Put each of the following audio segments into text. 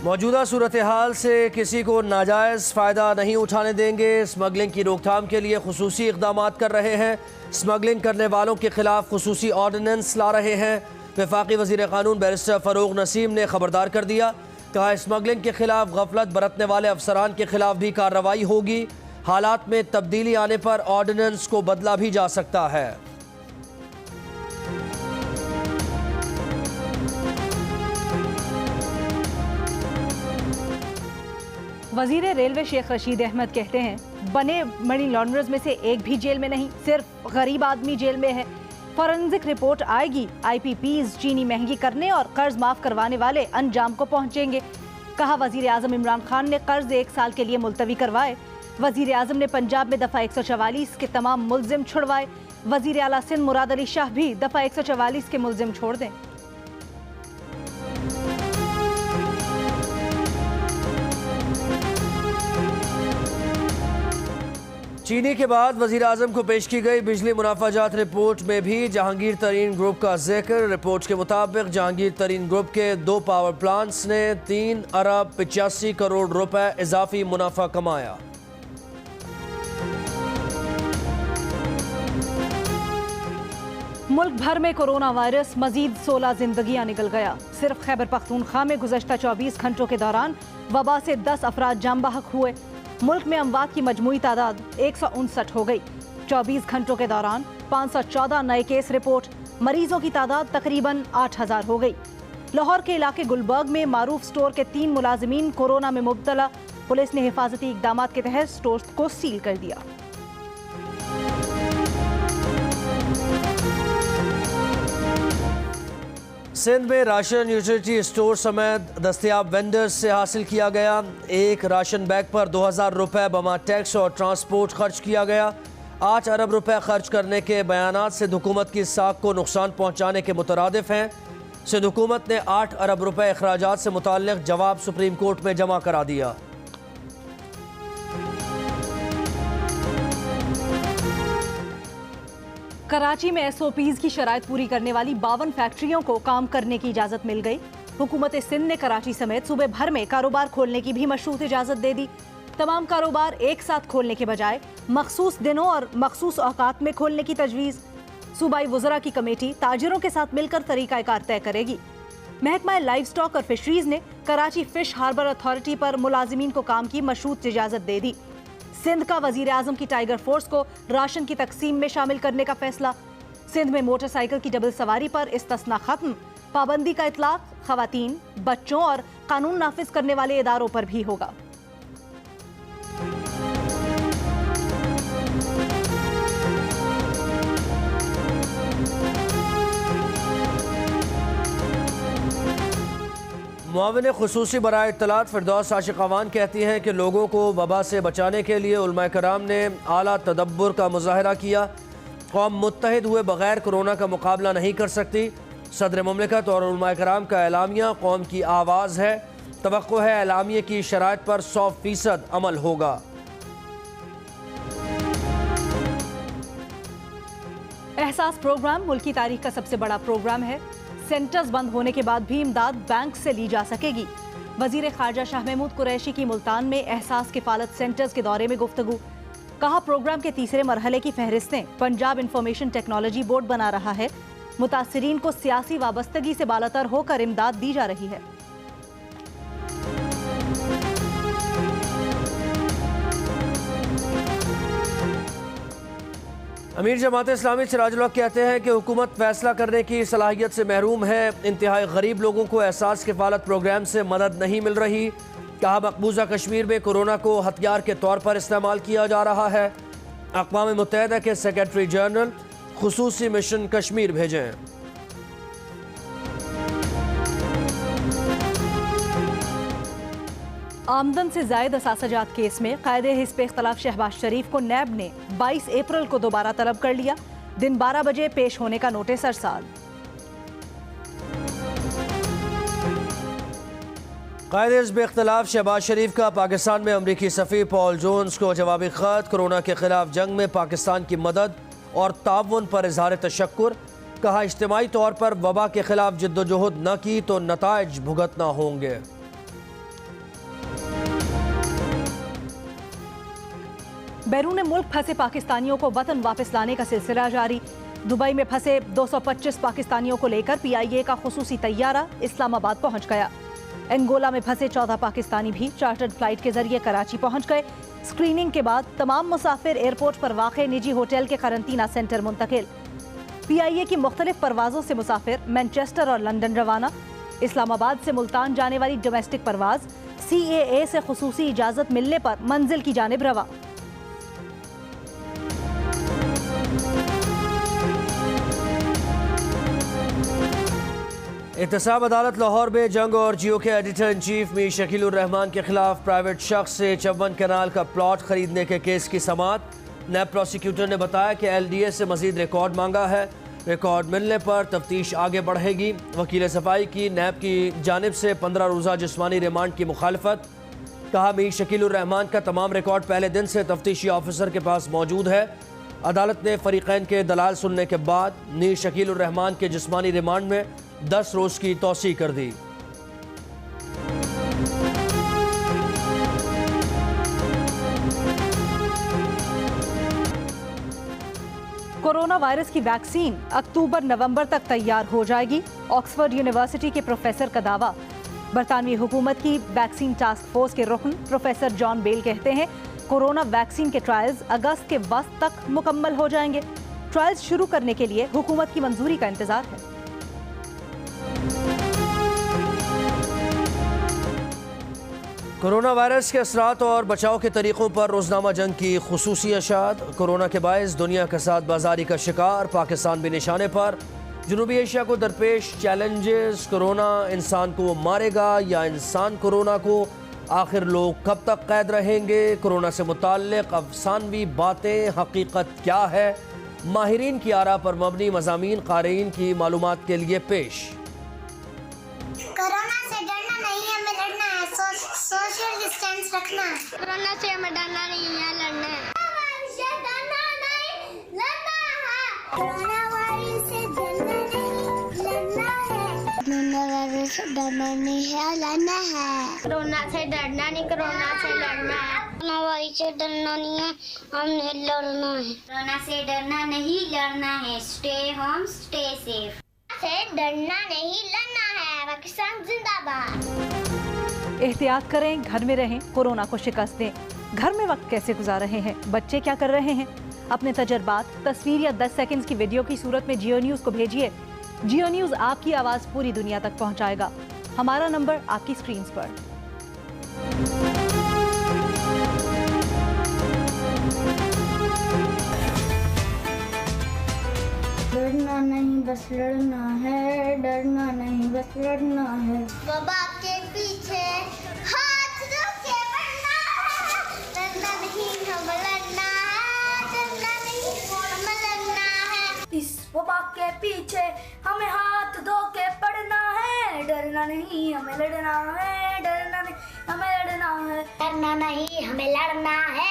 मौजूदा सूरत हाल से किसी को नाजायज़ फ़ायदा नहीं उठाने देंगे। स्मगलिंग की रोकथाम के लिए खुसूसी इक़दाम कर रहे हैं। स्मगलिंग करने वालों के खिलाफ खुसूसी ऑर्डिनेंस ला रहे हैं। वफाकी वज़ीर क़ानून बैरिस्टर फ़रूक नसीम ने खबरदार कर दिया। कहा स्मगलिंग के खिलाफ गफलत बरतने वाले अफसरान के खिलाफ भी कार्रवाई होगी। हालात में तब्दीली आने पर ऑर्डिनेंस को बदला भी जा सकता है। वजीर रेलवे शेख रशीद अहमद कहते हैं, बने मनी लॉन्ड्रर्स में से एक भी जेल में नहीं, सिर्फ गरीब आदमी जेल में है। फॉरेंसिक रिपोर्ट आएगी, IPPs चीनी महंगी करने और कर्ज माफ करवाने वाले अंजाम को पहुंचेंगे। कहा वजीर आजम इमरान खान ने कर्ज 1 साल के लिए मुलतवी करवाए। वजीर आजम ने पंजाब में दफा 144 के तमाम मुल्जिम छुड़वाए। वजीर आला सिंध मुराद अली शाह भी दफा 144 के मुल्जिम छोड़ दें। चीनी के बाद वज़ीर आज़म को पेश की गई बिजली मुनाफाजात रिपोर्ट में भी जहांगीर तरीन ग्रुप का जिक्र। रिपोर्ट के मुताबिक जहांगीर तरीन ग्रुप के 2 पावर प्लांट्स ने 3 अरब 85 करोड़ रुपए इजाफी मुनाफा कमाया। मुल्क भर में कोरोना वायरस मजीद 16 जिंदगियां निकल गया। सिर्फ खैबर पख्तूनख्वा में गुज़श्ता 24 घंटों के दौरान वबा से 10 अफराद जाम बहक हुए। मुल्क में अमवात की मजमूई तादाद 159 हो गई। 24 घंटों के दौरान 514 नए केस रिपोर्ट। मरीजों की तादाद तकरीबन 8000 हो गई। लाहौर के इलाके गुलबर्ग में मारूफ स्टोर के 3 मुलाजिमीन कोरोना में मुब्तला। पुलिस ने हिफाजती इकदाम के तहत स्टोर को सील कर दिया। सिंध में राशन यूटिलिटी स्टोर समेत दस्तयाब वेंडर्स से हासिल किया गया। एक राशन बैग पर 2000 रुपये बमा टैक्स और ट्रांसपोर्ट खर्च किया गया। 8 अरब रुपए खर्च करने के बयानात सिंध हुकूमत की साख को नुकसान पहुँचाने के मुतरादिफ हैं। सिंध हुकूमत ने 8 अरब रुपए अखराजात से मुताल्लिक जवाब सुप्रीम कोर्ट में जमा करा दिया। कराची में SOPs की शराइत पूरी करने वाली 52 फैक्ट्रियों को काम करने की इजाजत मिल गई। हुकूमत सिंध ने कराची समेत सूबे भर में कारोबार खोलने की भी मशरूत इजाजत दे दी। तमाम कारोबार एक साथ खोलने के बजाय मखसूस दिनों और मखसूस औकात में खोलने की तजवीज़। सूबाई वज़रा की कमेटी ताजिरों के साथ मिलकर तरीक़ाकार तय करेगी। महकमा लाइव स्टॉक और फिशरीज ने कराची फिश हार्बर अथॉरिटी पर मुलाजिमीन को काम की मशरूत इजाजत दे दी। सिंध का वजीर आजम की टाइगर फोर्स को राशन की तकसीम में शामिल करने का फैसला। सिंध में मोटरसाइकिल की डबल सवारी पर इस्तिस्ना खत्म। पाबंदी का इतलाक खवातीन, बच्चों और कानून नाफिज करने वाले इदारों पर भी होगा। मुआविन खुसूसी बराए इत्तलात फिरदौस आशिक़ावान कहती हैं कि लोगों को वबा से बचाने के लिए उलमा कराम ने आला तदब्बुर का मुजाहरा किया। कौम मुत्तहिद हुए बगैर कोरोना का मुकाबला नहीं कर सकती। सदर मुमलिकत और उलमा कराम का एलामिया कौम की आवाज़ है। तवक्को है एलामिया की शराइत पर 100% अमल होगा। एहसास प्रोग्राम मुल्क की तारीख का सबसे बड़ा प्रोग्राम है। सेंटर्स बंद होने के बाद भी इमदाद बैंक से ली जा सकेगी। वजीर खारजा शाह महमूद कुरैशी की मुल्तान में एहसास किफालत सेंटर्स के दौरे में गुफ्तगू। कहा प्रोग्राम के तीसरे मरहले की फहरिस्तें पंजाब इंफॉर्मेशन टेक्नोलॉजी बोर्ड बना रहा है। मुतासिरीन को सियासी वाबस्तगी से बालातर होकर इमदाद दी जा रही है। अमीर जमात इस्लामी सिराजुल हक कहते हैं कि हुकूमत फैसला करने की सलाहियत से महरूम है। इंतहाई गरीब लोगों को एहसास किफालत प्रोग्राम से मदद नहीं मिल रही। कहा मकबूजा कश्मीर में कोरोना को हथियार के तौर पर इस्तेमाल किया जा रहा है। अक़वाम मुत्तहिदा के सेक्रेटरी जनरल खुसूसी मिशन कश्मीर भेजें। आमदन से जायद असासाजात केस में कायदे हिस्ब इख्तलाफ शहबाज शरीफ को नैब ने 22 अप्रैल को दोबारा तलब कर लिया। दिन 12 बजे पेश होने का नोटिस अरसाल। कायदे हिस्ब इख्तलाफ शहबाज शरीफ का पाकिस्तान में अमरीकी सफ़ीर पॉल जोन्स को जवाबी ख़त। कोरोना के खिलाफ जंग में पाकिस्तान की मदद और ताउन पर इजहार तशक्कुर। कहा इज्तिमाई तौर पर वबा के खिलाफ जिद्दोजहद न की तो नताइज भुगतना होंगे। बैरून मुल्क फंसे पाकिस्तानियों को वतन वापस लाने का सिलसिला जारी। दुबई में फंसे 225 पाकिस्तानियों को लेकर PIA का खुसूसी तैयारा इस्लामाबाद पहुंच गया। अंगोला में फंसे 14 पाकिस्तानी भी चार्टर्ड फ्लाइट के जरिए कराची पहुंच गए। स्क्रीनिंग के बाद तमाम मुसाफिर एयरपोर्ट पर वाक़े निजी होटल के करंतना सेंटर मुंतकिल। PIA की मुख्तलिफ परवाजों से मुसाफिर मैनचेस्टर और लंदन रवाना। इस्लामाबाद से मुल्तान जाने वाली डोमेस्टिक परवाज CAA से खुसूसी इजाजत मिलने पर मंजिल की जानिब रवा। एहतसाब अदालत लाहौर में जंग और जियो के editor in chief Mir Shakeel उर रहमान के खिलाफ प्राइवेट शख्स से 54 कनाल का प्लॉट खरीदने के केस की समाअत। नैब प्रोसिक्यूटर ने बताया कि LDA से मजीद रिकॉर्ड मांगा है। रिकॉर्ड मिलने पर तफ्तीश आगे बढ़ेगी। वकील सफाई की नैब की जानिब से 15 रोज़ा जिस्मानी रिमांड की मुखालफत। कहा मीर शकील उर रहमान का तमाम रिकॉर्ड पहले दिन से तफ्तीशी ऑफिसर के पास मौजूद है। अदालत ने फरीकैन के दलाल सुनने के बाद मीर शकील उर रहमान के जिस्मानी रिमांड में 10 रोज की तौसी कर दी। कोरोना वायरस की वैक्सीन अक्टूबर-नवंबर तक तैयार हो जाएगी। ऑक्सफोर्ड यूनिवर्सिटी के प्रोफेसर का दावा। बरतानवी हुकूमत की वैक्सीन टास्क फोर्स के रुकन प्रोफेसर जॉन बेल कहते हैं कोरोना वैक्सीन के ट्रायल्स अगस्त के वस्त तक मुकम्मल हो जाएंगे। ट्रायल्स शुरू करने के लिए हुकूमत की मंजूरी का इंतजार है। कोरोना वायरस के असरात और बचाव के तरीक़ों पर रोज़नामा जंग की खुसूसी अशात। कोरोना के बायस दुनिया के साथ बाजारी का शिकार, पाकिस्तान भी निशाने पर। जनूबी एशिया को दरपेश चैलेंजेस। कोरोना इंसान को मारेगा या इंसान कोरोना को? आखिर लोग कब तक कैद रहेंगे? कोरोना से मुताल्लिक़ अफसानवी बातें, हकीकत क्या है? माहिरीन की आरा पर मबनी मज़ामीन क़ारीन की मालूमात के लिए पेश। कोरोना से डरना नहीं है, हमें लड़ना है। सोशल डिस्टेंस रखना है। कोरोना से हमें डरना नहीं है, लड़ना है। कोरोना वायरस से डरना नहीं, लड़ना है। कोरोना वायरस से डरना नहीं है, लड़ना है। कोरोना से डरना नहीं, कोरोना से लड़ना है। कोरोना वायरस से डरना नहीं है, हमने लड़ना है। कोरोना से डरना नहीं, लड़ना है। Stay home, stay safe. से डरना नहीं, लड़ना है। पाकिस्तान जिंदाबाद। एहतियात करें, घर में रहें, कोरोना को शिकस्त दें। घर में वक्त कैसे गुजार रहे हैं, बच्चे क्या कर रहे हैं? अपने तजर्बात तस्वीर या 10 सेकंड्स की वीडियो की सूरत में जियो न्यूज़ को भेजिए। जियो न्यूज़ आपकी आवाज़ पूरी दुनिया तक पहुंचाएगा। हमारा नंबर आपकी स्क्रीन पर। डरना नहीं बस लड़ना है, डरना नहीं बस लड़ना है। बाबा के पीछे हाथ दो के बढ़ना है, डरना नहीं हमें लड़ना है, डरना नहीं हमें लड़ना है। इस बाबा के पीछे हमें हाथ धो के पड़ना है, डरना नहीं हमें लड़ना है, डरना नहीं हमें लड़ना है। डरना नहीं हमें लड़ना है,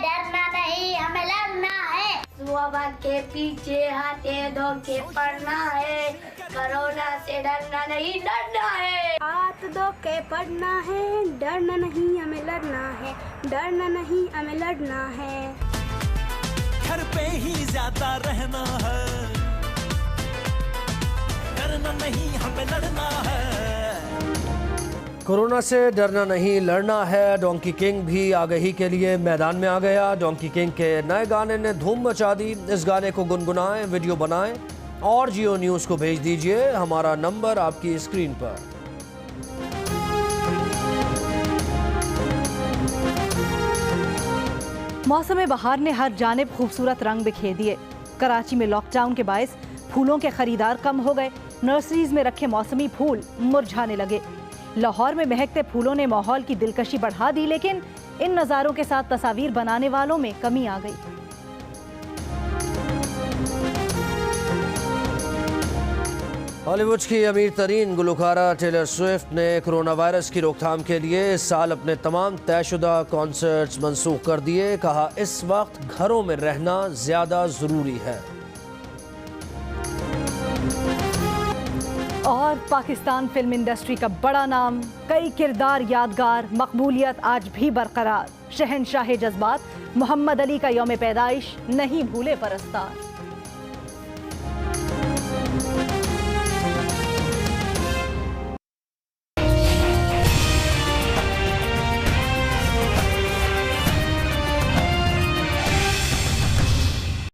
डरना नहीं हमें लड़ना है। बाबा के पीछे हाथ धो के पड़ना है, कोरोना से डरना नहीं, लड़ना है। हाथ धो के पड़ना है, डरना नहीं हमें लड़ना है, डरना नहीं हमें लड़ना है। घर पे ही ज्यादा रहना है, डरना नहीं हमें लड़ना है। कोरोना से डरना नहीं, लड़ना है। डोंकी किंग भी आगही के लिए मैदान में आ गया। डोंकी किंग के नए गाने ने धूम मचा दी। इस गाने को गुनगुनाएं, वीडियो बनाएं और जियो न्यूज़ को भेज दीजिए। हमारा नंबर आपकी स्क्रीन पर। मौसम बहार ने हर जानिब खूबसूरत रंग बिखेर दिए। कराची में लॉकडाउन के बायस फूलों के खरीदार कम हो गए। नर्सरीज में रखे मौसमी फूल मुरझाने लगे। लाहौर में महकते फूलों ने माहौल की दिलकशी बढ़ा दी, लेकिन इन नज़ारों के साथ तस्वीर बनाने वालों में कमी आ गई। हॉलीवुड की अमीर तरीन गुलकारा टेलर स्विफ्ट ने कोरोना वायरस की रोकथाम के लिए इस साल अपने तमाम तयशुदा कॉन्सर्ट्स मनसूख कर दिए। कहा इस वक्त घरों में रहना ज़्यादा ज़रूरी है। और और पाकिस्तान फिल्म इंडस्ट्री का बड़ा नाम, कई किरदार यादगार, मकबूलियत आज भी बरकरार। शहंशाह जज्बात मोहम्मद अली का यौम पैदाइश नहीं भूले परस्तार।